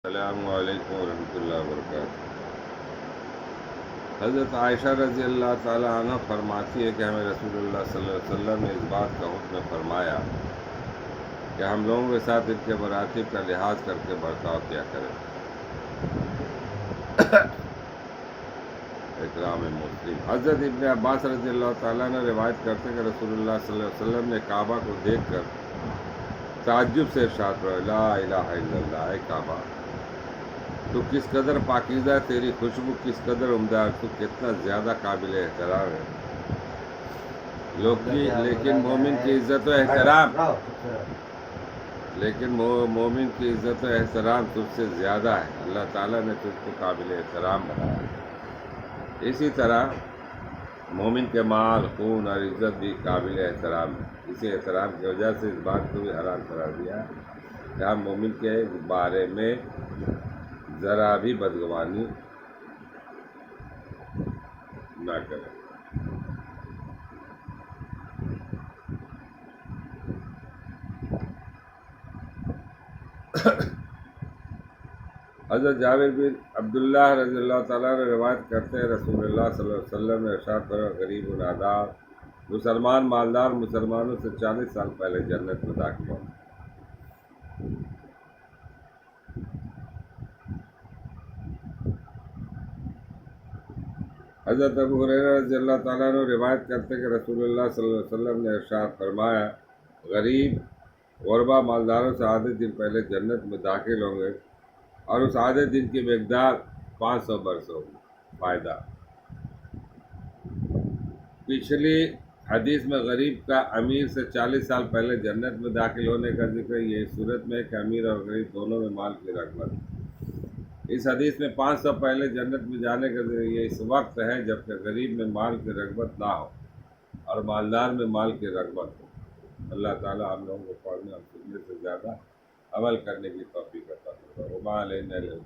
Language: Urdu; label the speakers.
Speaker 1: السلام علیکم ورحمۃ اللہ وبرکاتہ۔ حضرت عائشہ رضی اللہ تعالیٰ عنہ فرماتی ہے کہ ہمیں رسول اللہ صلی اللہ علیہ وسلم نے اس بات کا حکم فرمایا کہ ہم لوگوں کے ساتھ ان کے مراتب کا لحاظ کر کے برتاؤ کیا کریں۔ اکرام مسلم۔ حضرت ابن عباس رضی اللہ تعالیٰ نے روایت کرتے کہ رسول اللہ صلی اللہ علیہ وسلم نے کعبہ کو دیکھ کر تعجب سے ارشاد فرمایا، لا الہ الا اللہ، اے کعبہ تو کس قدر پاکیزہ ہے، تیری خوشبو کس قدر عمدہ ہے، تو کتنا زیادہ قابل احترام ہے۔ لیکن مومن کی عزت و احترام مومن کی عزت و احترام تجھ سے زیادہ ہے، اللہ تعالیٰ نے تجھ کو قابل احترام بنایا ہے۔ اسی طرح مومن کے مال، خون اور عزت بھی قابل احترام ہے۔ اسی احترام کی وجہ سے اس بات کو بھی حرام قرار دیا کہ ہم مومن کے بارے میں ذرا بھی بدگمانی نہ کریں۔ حضرت جابر بن عبداللہ رضی اللہ تعالیٰ نے روایت کرتے ہیں رسول اللہ صلی اللہ علیہ وسلم نے ارشاد فرمایا، غریب و نادار مسلمان مالدار مسلمانوں سے 40 سال پہلے جنت میں داخل ہوں۔ حضرت ابو ہریرہ رضی اللہ تعالیٰ نے روایت کرتے کہ رسول اللہ صلی اللہ علیہ وسلم نے ارشاد فرمایا، غریب غربا مالداروں سے آدھے دن پہلے جنت میں داخل ہوں گے اور اس آدھے دن کی مقدار 500 برس ہوگی۔ فائدہ، پچھلی حدیث میں غریب کا امیر سے 40 سال پہلے جنت میں داخل ہونے کا ذکر ہے۔ یہ صورت میں کہ امیر اور غریب دونوں میں مال کی رغبت۔ اس حدیث میں 500 پہلے جنت میں جانے کا ذکر یہ اس وقت ہے جبکہ غریب میں مال کی رغبت نہ ہو اور مالدار میں مال کی رغبت ہو۔ اللہ تعالیٰ ہم لوگوں کو پڑھنے اور سننے سے زیادہ عمل کرنے کی توفیق عطا فرمائے۔ وما علینا